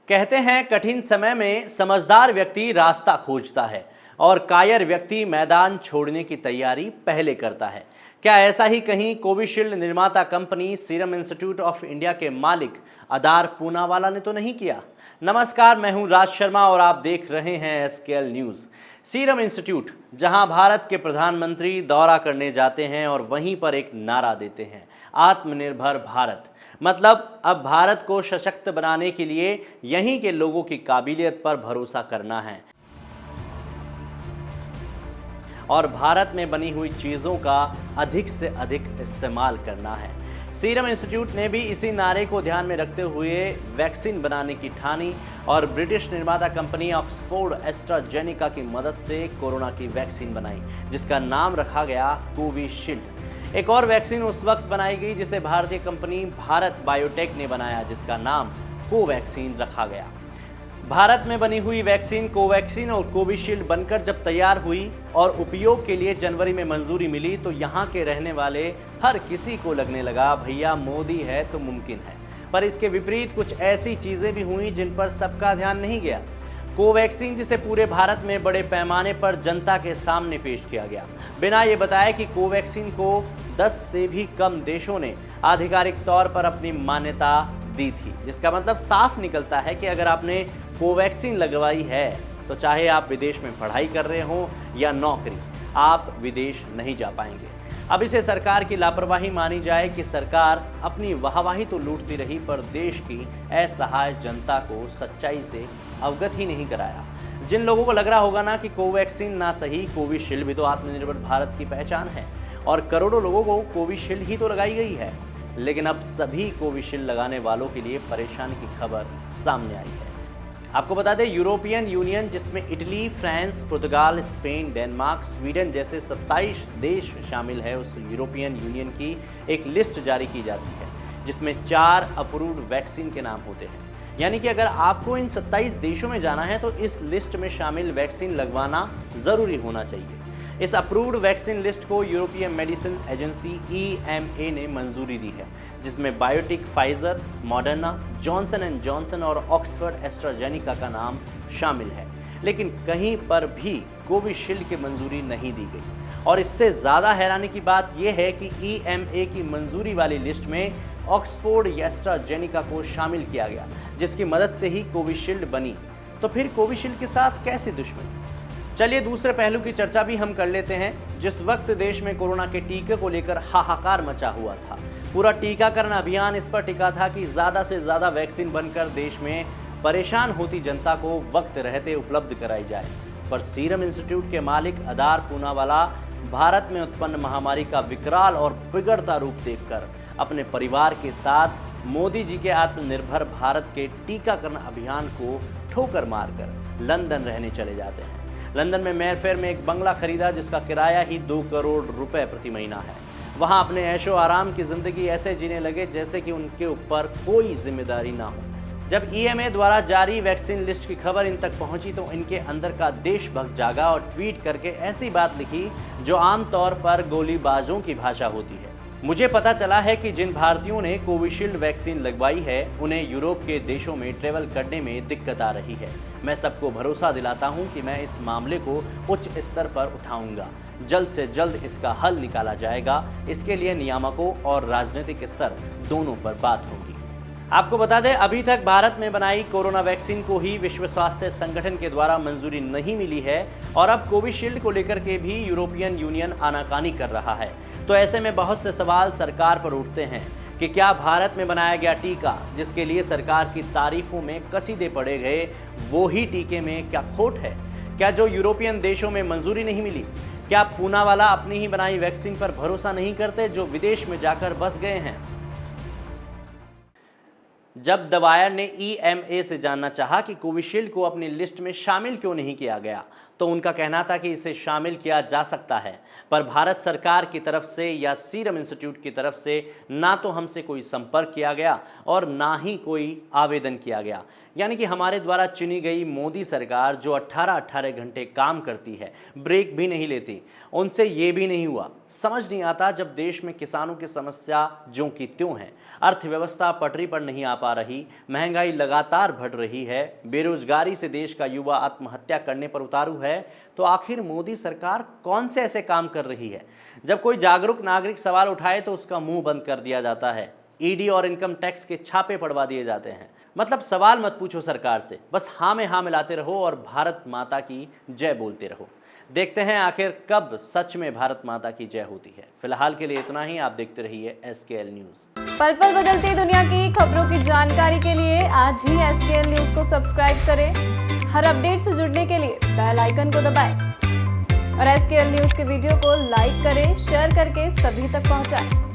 कहते हैं कठिन समय में समझदार व्यक्ति रास्ता खोजता है और कायर व्यक्ति मैदान छोड़ने की तैयारी पहले करता है। क्या ऐसा ही कहीं कोविशील्ड निर्माता company serum institute of India के मालिक अदार पूनावाला ने तो नहीं किया? नमस्कार, मैं हूं राज शर्मा और आप देख रहे हैं एसकेएल न्यूज़। सीरम इंस्टीट्यूट, जहां भारत के प्रधानमंत्री दौरा करने जाते हैं और वहीं पर एक नारा देते हैं, आत्मनिर्भर भारत। मतलब अब भारत को सशक्त बनाने के लिए यहीं के लोगों की काबिलियत पर भरोसा करना है और भारत में बनी हुई चीज़ों का अधिक से अधिक इस्तेमाल करना है। सीरम इंस्टीट्यूट ने भी इसी नारे को ध्यान में रखते हुए वैक्सीन बनाने की ठानी और ब्रिटिश निर्माता कंपनी ऑक्सफोर्ड एस्ट्राजेनिका की मदद से कोरोना की वैक्सीन बनाई, जिसका नाम रखा गया कोविशील्ड। एक और वैक्सीन उस वक्त बनाई गई जिसे भारतीय कंपनी भारत बायोटेक ने बनाया, जिसका नाम कोवैक्सीन रखा गया। भारत में बनी हुई वैक्सीन कोवैक्सीन और कोविशील्ड बनकर जब तैयार हुई और उपयोग के लिए जनवरी में मंजूरी मिली तो यहाँ के रहने वाले हर किसी को लगने लगा भैया मोदी है तो मुमकिन है। पर इसके विपरीत कुछ ऐसी चीज़ें भी हुई जिन पर सबका ध्यान नहीं गया। कोवैक्सीन, जिसे पूरे भारत में बड़े पैमाने पर जनता के सामने पेश किया गया, बिना ये बताए कि कोवैक्सीन को 10 से भी कम देशों ने आधिकारिक तौर पर अपनी मान्यता दी थी, जिसका मतलब साफ निकलता है कि अगर आपने कोवैक्सीन लगवाई है तो चाहे आप विदेश में पढ़ाई कर रहे हों या नौकरी, आप विदेश नहीं जा पाएंगे। अब इसे सरकार की लापरवाही मानी जाए कि सरकार अपनी वाहवाही तो लूटती रही पर देश की असहाय जनता को सच्चाई से अवगत ही नहीं कराया। जिन लोगों को लग रहा होगा ना कि कोवैक्सीन ना सही, कोविशील्ड भी तो आत्मनिर्भर भारत की पहचान है और करोड़ों लोगों को कोविशील्ड ही तो लगाई गई है, लेकिन अब सभी कोविशील्ड लगाने वालों के लिए परेशानी की खबर सामने आई है। आपको बता दें, यूरोपियन यूनियन, जिसमें इटली, फ्रांस, पुर्तगाल, स्पेन, डेनमार्क, स्वीडन जैसे 27 देश शामिल है, उस यूरोपियन यूनियन की एक लिस्ट जारी की जाती है जिसमें 4 अप्रूव्ड वैक्सीन के नाम होते हैं। यानी कि अगर आपको इन 27 देशों में जाना है तो इस लिस्ट में शामिल वैक्सीन लगवाना ज़रूरी होना चाहिए। इस अप्रूव्ड वैक्सीन लिस्ट को यूरोपियन मेडिसिन एजेंसी EMA ने मंजूरी दी है, जिसमें biotech, Pfizer, Moderna, Johnson and Johnson और ऑक्सफोर्ड एस्ट्राजेनिका का नाम शामिल है। लेकिन कहीं पर भी कोविशील्ड की मंजूरी नहीं दी गई और इससे ज़्यादा हैरानी की बात यह है कि EMA की मंजूरी वाली लिस्ट में ऑक्सफोर्ड एस्ट्राजेनिका को शामिल किया गया, जिसकी मदद से ही कोविशील्ड बनी। तो फिर कोविशील्ड के साथ कैसी दुश्मनी? चलिए दूसरे पहलू की चर्चा भी हम कर लेते हैं। जिस वक्त देश में कोरोना के टीके को लेकर हाहाकार मचा हुआ था, पूरा टीकाकरण अभियान इस पर टिका था कि ज़्यादा से ज़्यादा वैक्सीन बनकर देश में परेशान होती जनता को वक्त रहते उपलब्ध कराई जाए। पर सीरम इंस्टीट्यूट के मालिक अदार पूनावाला भारत में उत्पन्न महामारी का विकराल और बिगड़ता रूप देखकर अपने परिवार के साथ मोदी जी के आत्मनिर्भर भारत के टीकाकरण अभियान को ठोकर मारकर लंदन रहने चले जाते हैं। लंदन में मेयरफेयर में एक बंगला खरीदा जिसका किराया ही 2 करोड़ रुपए प्रति महीना है। वहां अपने ऐशो आराम की जिंदगी ऐसे जीने लगे जैसे कि उनके ऊपर कोई जिम्मेदारी ना हो। जब EMA द्वारा जारी वैक्सीन लिस्ट की खबर इन तक पहुंची तो इनके अंदर का देशभक्त जागा और ट्वीट करके ऐसी बात लिखी जो आमतौर पर गोलीबाजों की भाषा होती है। मुझे पता चला है कि जिन भारतीयों ने कोविशील्ड वैक्सीन लगवाई है उन्हें यूरोप के देशों में ट्रेवल करने में दिक्कत आ रही है। मैं सबको भरोसा दिलाता हूं कि मैं इस मामले को उच्च स्तर पर उठाऊंगा। जल्द से जल्द इसका हल निकाला जाएगा। इसके लिए नियामकों और राजनीतिक स्तर दोनों पर बात होगी। आपको बता दें, अभी तक भारत में बनाई कोरोना वैक्सीन को ही विश्व स्वास्थ्य संगठन के द्वारा मंजूरी नहीं मिली है और अब कोविशील्ड को लेकर के भी यूरोपियन यूनियन आनाकानी कर रहा है। तो ऐसे में बहुत से सवाल सरकार पर उठते हैं कि क्या भारत में बनाया गया टीका, जिसके लिए सरकार की तारीफों में कसीदे पड़े गए, वो ही टीके में क्या खोट है? क्या जो यूरोपियन देशों में मंजूरी नहीं मिली, क्या पूनावाला अपनी ही बनाई वैक्सीन पर भरोसा नहीं करते जो विदेश में जाकर बस गए हैं? जब द वायर ने EMA से जानना चाहा कि कोविशील्ड को अपनी लिस्ट में शामिल क्यों नहीं किया गया तो उनका कहना था कि इसे शामिल किया जा सकता है, पर भारत सरकार की तरफ से या सीरम इंस्टीट्यूट की तरफ से ना तो हमसे कोई संपर्क किया गया और ना ही कोई आवेदन किया गया। यानी कि हमारे द्वारा चुनी गई मोदी सरकार जो 18-18 घंटे काम करती है, ब्रेक भी नहीं लेती, उनसे ये भी नहीं हुआ। समझ नहीं आता जब देश में किसानों की समस्या ज्यों की त्यों है, अर्थव्यवस्था पटरी पर नहीं आ पा पा रही, महंगाई लगातार बढ़ रही है, बेरोजगारी से देश का युवा आत्महत्या करने पर उतारू है, तो आखिर मोदी सरकार कौन से ऐसे काम कर रही है? जब कोई जागरूक नागरिक सवाल उठाए तो उसका मुंह बंद कर दिया जाता है, ईडी और इनकम टैक्स के छापे पड़वा दिए जाते हैं। मतलब सवाल मत पूछो सरकार से, बस हाँ में हाँ मिलाते रहो और भारत माता की जय बोलते रहो। देखते हैं आखिर कब सच में भारत माता की जय होती है। फिलहाल के लिए इतना ही। आप देखते रहिए SKL न्यूज। पल पल बदलती दुनिया की खबरों की जानकारी के लिए आज ही SKL न्यूज को सब्सक्राइब करें। हर अपडेट से जुड़ने के लिए बेल आइकन को दबाएं और SKL न्यूज के वीडियो को लाइक करें, शेयर करके सभी तक पहुंचाएं।